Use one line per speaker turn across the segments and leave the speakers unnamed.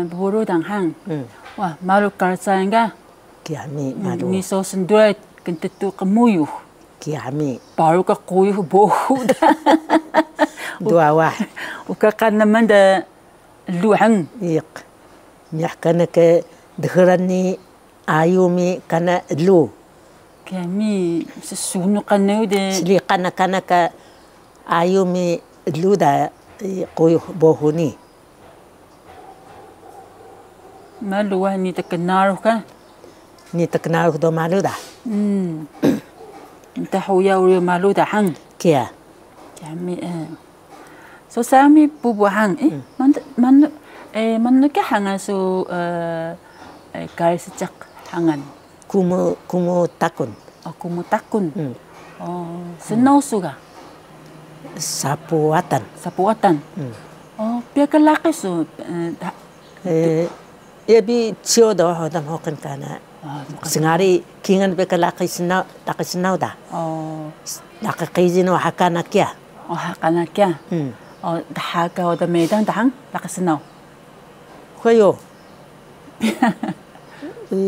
buru dang hang. Wah, malu karsaenga.
Kiami malu.
Ni so sendua kentetu kemuyu.
Kiami.
Baru ka kuyu bohu.
Dua wah.
Uka kan naman da luang.
Iq. Miah kana ke dherani ayumi kana lu.
Kami sesunu kana de.
Sili kana ka ayumi lu da kuyu bohu ni.
Malu wah ni terkenal kan?
Ni terkenal do malu dah.
Entah huya uri malu dah hang.
Kia.
Kami so sami bubu hang man ke hang so kari sejak hangan.
Kumu takun.
Aku mu takun. Senau suga.
Sapuatan.
Oh, pia kelaki so.
Ya bi cio do hodam hokan kana. Sengari kingan be kelaki senau dah.
Oh.
Laki kizin wa hakana kia.
Oh, hakana kia. Oh, dah ka oda medan dah hang laki senau.
Koyo.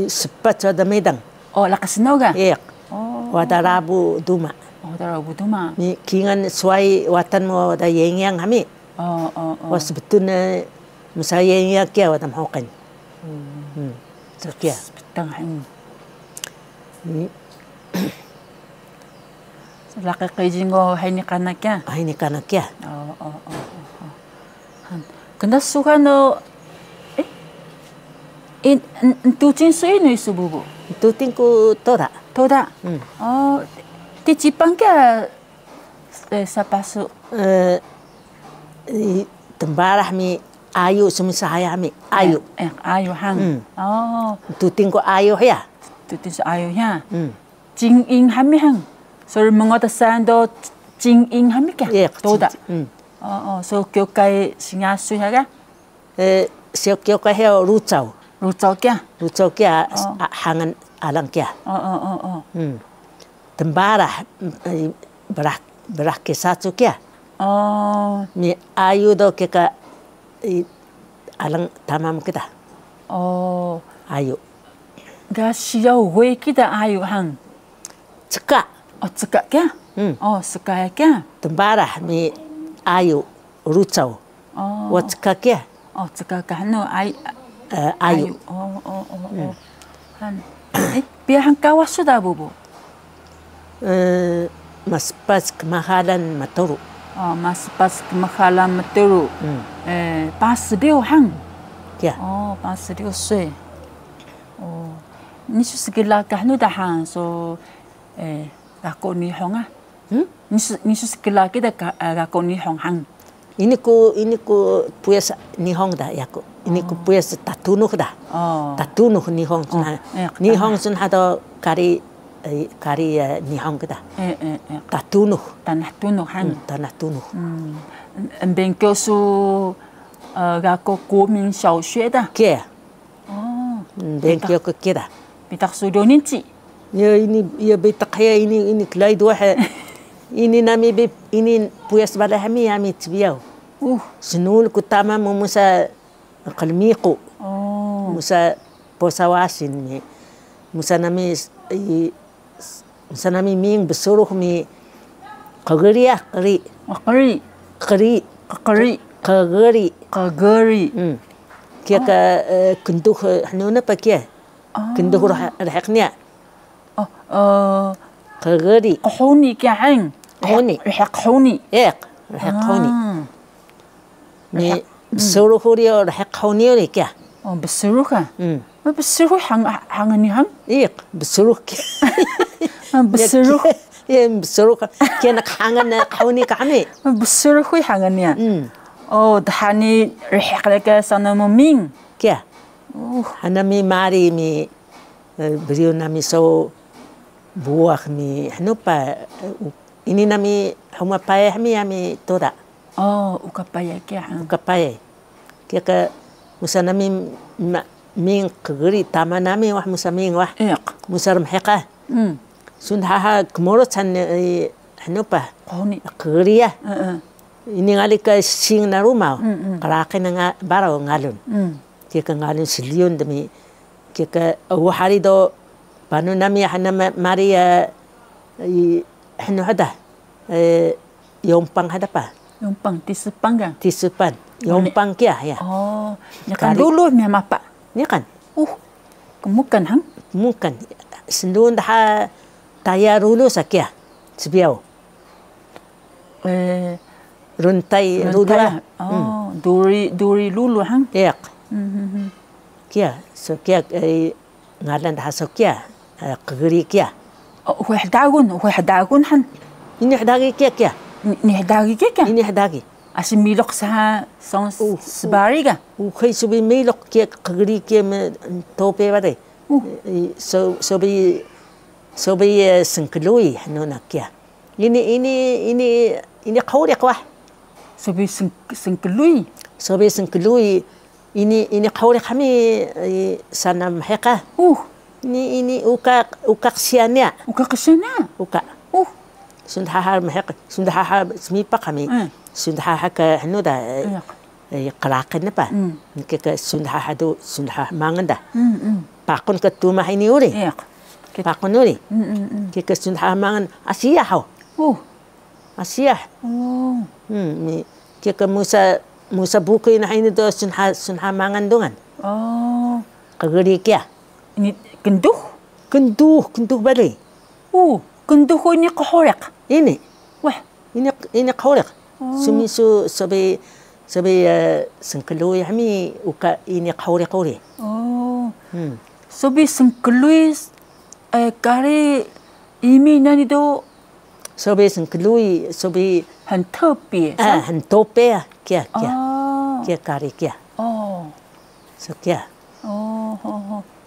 Sepat oda medan.
Oh, laki senau ga?
Iya.
Oh.
Wada rabu duma.
Oh, da rabu duma.
Ni kingan suai watan mo da yang kami.
Oh.
Was betulnya musa yang kia wadam hokan. So kia.
Betang hang. Laki kijingo hai ni kana kia.
Hai ni kana kia.
Oh. Kena suka no tu cin sui no isu bubu.
Tu tingku toda.
Toda. Oh, ti Jepang ke sapasu.
Tembarah mi ayu semasa haya mi ayu.
Ayu hang. Oh.
Tu tingku ayu ya.
Tu tingku ayu ya. Jing ing hami hang. So mga tasando jing ing hami ke. Toda. Oh. So kyo kai singasu ya ga.
So kyo kai heo rucau.
Rucau kia
hangan alang kia.
Oh.
Tembarah berah ke satu kia.
Oh.
Mi ayu do ke ka alang tamam kita.
Oh.
Ayu.
Da siau we kita ayu hang.
Cekak.
Oh, cekak kia. Oh, sekaya kia.
Tembarah mi ayu rucau.
Oh.
Wa cekak kia.
Oh, cekak kahno
ayu.
Oh. Han. Biar hang kawas sudah bubu.
Mas pas kemahalan maturu.
Oh, mas pas kemahalan maturu. Pas dia hang.
Ya.
Oh, pas dia sui. Oh. Ni segala kahno dah hang so gako ni hong ah. Ni segala kita gako ni hong hang.
Ini ku puas Nihong dah ya ku. Ini ku puas tatunuh dah. Tatunuh Nihong sun. Nihong sun hado kari Nihong dah. Tatunuh.
Tanah tunuh hang.
Tanah tunuh.
Bengkel su gako Guoming Xiao Xue dah.
Kia.
Oh.
Bengkel ke kia dah.
Bitak su do ninci.
Ya ini ya bitak ya ini kelai dua hai. Ini nami ini puas balah kami tibiau. Senul kutama musa kalmiku. Musa posawasin mi. Musa nami ming besuruh mi kageri. Kia ka kenduh hanuna pakai. Kenduh rahaknya. Kageri.
Kahuni kia hang. Kahuni.
Kahuni. Mi besuruh dia rahakuni ni kia.
Oh, besuruh ka? Besuruh hang ni hang?
Iya, besuruh kia.
Besuruh.
Ya, besuruh kia nak hangan kahuni kami.
Besuruh hangan ni. Oh, dah ni rahak lagi sana ming.
Kia. Hana mi mari mi beriu nami so buah mi hanupa ini nami huma payah mi toda.
Oh, ukapaya kia.
Ukapaya. Kia ka musa nami ming kegeri tama nami wah musa ming wah. Musa remheka. Sundaha kemoro chan hanupa. Kegeri ya. Ini ngali ka sing na rumah. Kalakin nga barau ngalun. Kika ngalun siliun demi kika hari do panu nami hana mari hanu hada yompang hada pa
Yompang tisupang kan?
tisupan yompang kia ya.
Oh, ya kan dulu memang apa?
Ni kan
Kemukan hang?
mungkin sendun dah taya rulu sakia sebiau runtai rulu lah.
Oh, duri lulu hang?
Yak kia so kia ngalan dah so kia kegeri kia
Wahdagun han?
ini hadagi kia
Ni hadagi kek?
ini hadagi
Asimilok sa sans sebari ka?
ukhay subi melok kia kegeri kia tope bade so bi sengkelui nona kia ini kauri kwa
Sabi sengkelui?
so bi sengkelui ini kauri kami sanam heka ini uka sianya
Uka kesana?
uka sundhaha mahek sundhaha smipa kami sundhaha ka hanuda qalaaqin pa kika sundhaha do sundhaha manganda pakon ka tuma ini uri pakon uri kika sundhaha mangan asia haw asia mi kika musa buku ina ini do sundhaha mangan dongan kageri kia
Ini kenduh
balik
kenduh ini kohorek?
ini
Wah,
ini kaulak sumisu sabi sengkelui kami uka ini kaulak
sabi sengkelui kari imi nani do
sabi sengkelui sabi
很特别
很tope kia kari kia so kia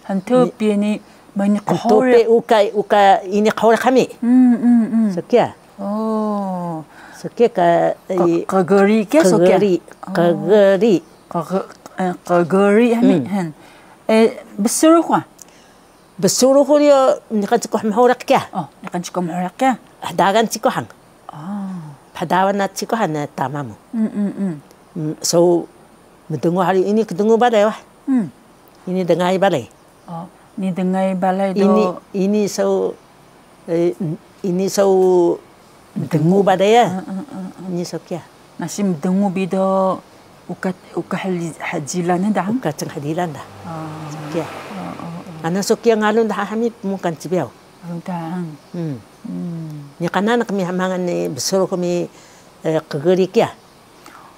很特别你蛮
tope uka ini kaulak kami so kia so kia ka
kageri kia so kia kageri kami
besuruh dia ni kan cikoh mahorak kia
ni kan cikoh mahorak kia
dagan cikohan padawan na cikohan tamamu so mendengu hari ini kedengu balai wah ini dengai balai
ni dengai balai do
ini so dengu balai ya ini so kia
nasim dengu bido uka hajilan dah
uka ceng hadilan dah kia ana so kia ngalun dah kami mukan cibiau
dah
ni kanan kami mangan ni besoro kami kegeri kia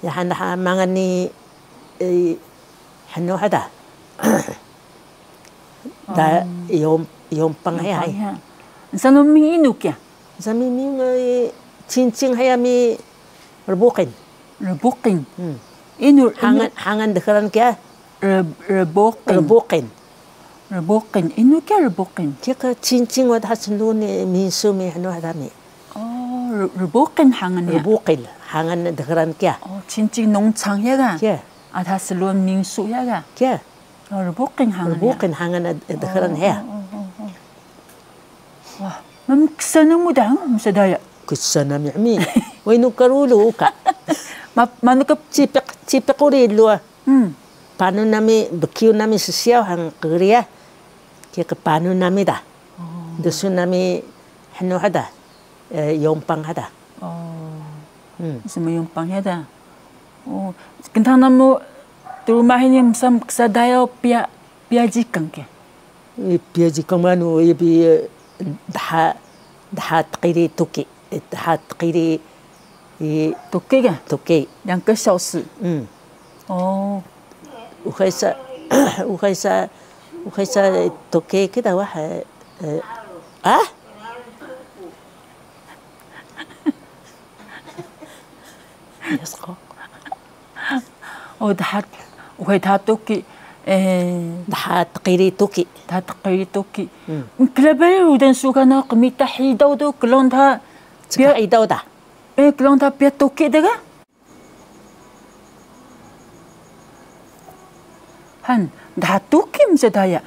ya handa mangan ni hanu hada da yom pang hai
sanu mi inu kia
sami mi cincin hai mi rebukin
inu
hangan dekaran kia rebukin
inu kia rebukin
kia ka cincin wad hasnu ni misu mi hanu hada mi
rebukin hangan ya
rebukin hangan dekaran kia
cincin nongchang ya ga
kia
ada selon misu ya ga
kia
rebukin
hangan dekaran ya
wah mam kesana mudah musadaya
kesana mi winu karulu ka
manu ka
cipek uri lu panu nami bekiu nami sesiau hang keria kia ke panu nami dah dusun nami hanu hada yompang hada
sama yompang hada kentang namu di rumah ini masam kesadaya pia jikang ke
pia jikang manu ibi dah tqiri tuki dah tqiri
tuki kan
tuki
2个小时
وخيسا توكي كده واحد يسقط
ودحت وهي توكي
دحت قيري توكي
كلابي ودن سوكانا قميتا حيدا ودو كلونتا
حيدا ودا
كلونتا بيا توكي دغا هن دحت توكي مزدايا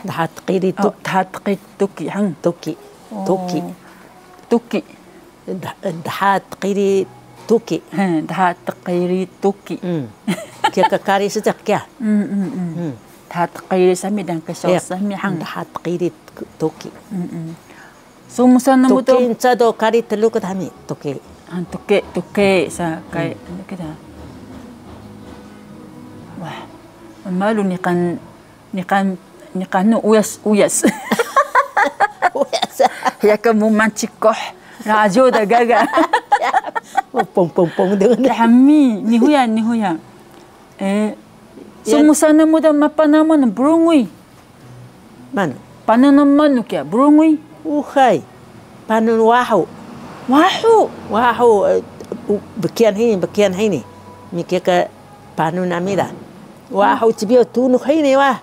دحت قيري توكي
دحت قيري توكي هن
توكي
دحت
قيري توكي
دحت قيري توكي
kia kakari sejak kia.
Tahat kairi sami dan kesal sami hang.
Tahat kairi toki.
So musa na mo to.
Toki insa do kari telu ke kami toki.
Toke sa kay ano kita. Wah, malu ni kan no uyas. Uyas. Ya kamu mancikoh. Rajo da gaga.
Pong dengan
Hami ni huya. So musa na mo da mapanaman burungui.
Mana?
Pananaman kya burungui.
Uhai. Panun wahu. Bekian ini. Mikir ke panun amida. Wahu cibio tunu ini wah.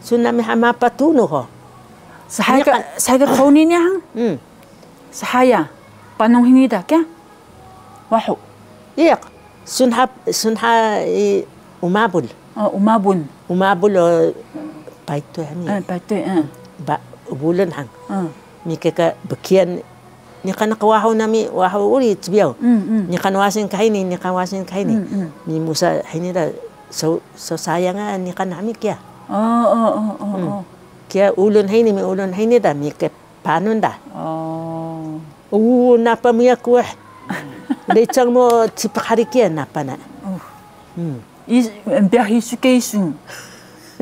Sunami hamapa tunu ho.
Sahaya kau ni hang. Sahaya panung ini dah kya? Wahu.
Iya. Sunha umabul. Umabul paitu hami.
Paitu.
Ba bulan hang. Mikir ke bekian ni kan wahu nami wahu uri cibio. Ni kan wasin kahini. Ni musa ini dah so sayang ni kan hami kya. Kia ulun ini dah mikir panun dah. Napa miya kuah. Lecang mo cipak hari kia napa nak.
Biar suka isu.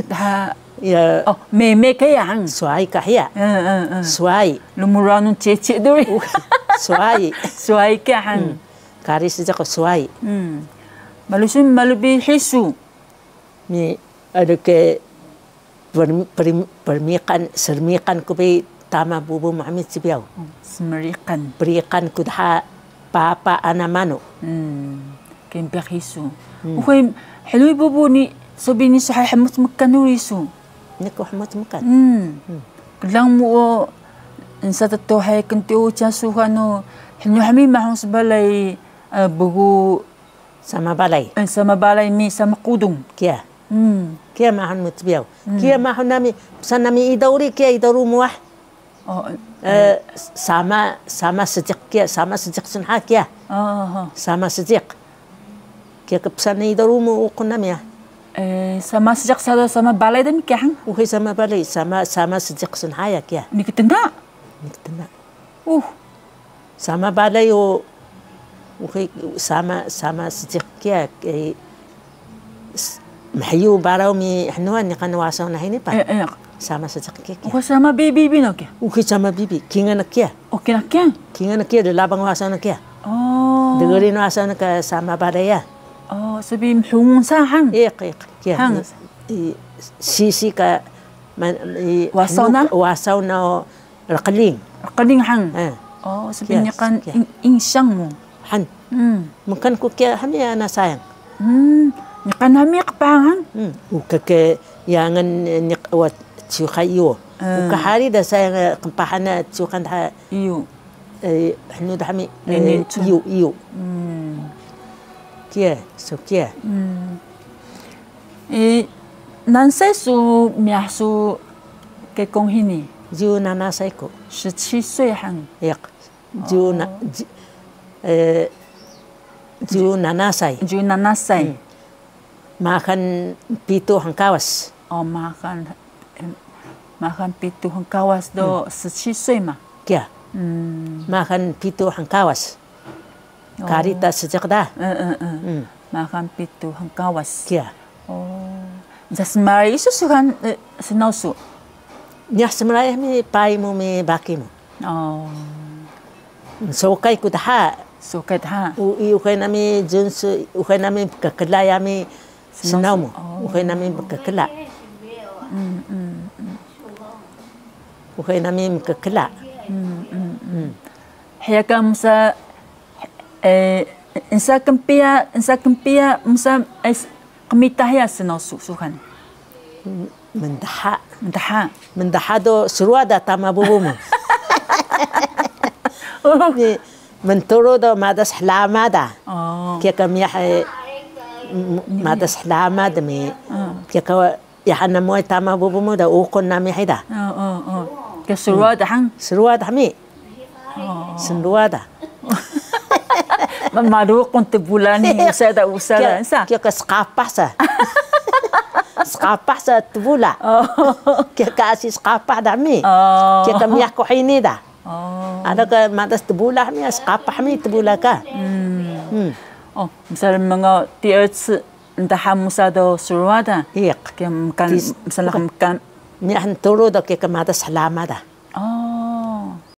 Dah.
Ya.
Me kaya hang.
Suai kaya. Suai.
Lumuranu cecek duri. Suai kaya hang.
Kari sejak suai.
Malu bi hisu.
Mi ada ke sermikan ku be tama bubu Muhammad sibiau. Berikan ku dah papa anamano.
Kempek hisu. Ukoi helui bubu ni sobini sahih hamut makan urisu.
Niko hamut makan.
Kelang mo insa tato hai kentio chasuhano henyo hami mahong sebalai bugu
sama balai
mi sama kudung.
Kia. Kia mahon mutbiau. Kia mahon nami sanami idauri kia idauru muah. Sama sejak sunha kia. Sama sejak. Kia kepesan idauru mu ukun nami ya.
Sama sejak sama balai dan kia hang.
Uhi sama balai sama sejak sunha ya kia.
Ni ketenda.
Sama balai uhi sama sejak kia Mahayu barau mi hanuan ni kan wasaw na hini pa. Sama sejak kia.
Sama bibi na kia.
Sama bibi. Kinga na kia.
Okay na kia.
Kinga na kia de labang wasaw na kia. Degeri na wasaw na ka sama baraya.
Sabi mhung sa hang.
Kia.
Hang.
Sisi ka wasaw na rakaling.
Rakaling hang. Sabi niya kan insang mo.
Han. Mungkin ko kia hamya na sayang.
Kan hami kapangan.
Ukake yangan nikwat tsukayo. Ukahari dah saya kempahana tsukan dah
iyo.
Hanu dah hami iyo. Kia, so kia.
Nansai su miasu ke kong hini.
Jiu nanasai ko.
17岁 hang.
Yak. Jiu nanasai. Makan pitu hangkawas.
Makan pitu hangkawas do 17岁 嘛.
Kia. Makan pitu hangkawas. Karita sejak dah.
Makan pitu hangkawas.
Kia.
Jasmari isu sukan senausu.
Nya semalai mi pai mu mi baki mu. So kai ku dah. Ukai nami junsu, ukai nami kekelai ami senau mu. Ukai nami kekelak. Ukai nami kekelak.
Hanya musa insa kempia musa kemitah ya senau sukan. Mendaha
do suruada tama bubu mu. Mentoro do madas lamada. Kia kami madas lamada mi. Kia kawa yahana mo tama bubu mu da ukon nami haida.
Kia suruada hang.
Suruada mi. Suruada.
Maru kung tibulani usada sa.
Kaya ka skapah sa. Skapah sa tibula. Kaya ka si skapah dami. Kaya ka miyak ko hini da. Ada ka matas tibula mi skapah mi tibula ka.
Misal mga 第二次 ndahan mo sa do surwada.
Iyak.
Kaya misalnya kan
mi han turo da kaya ka matas halama da.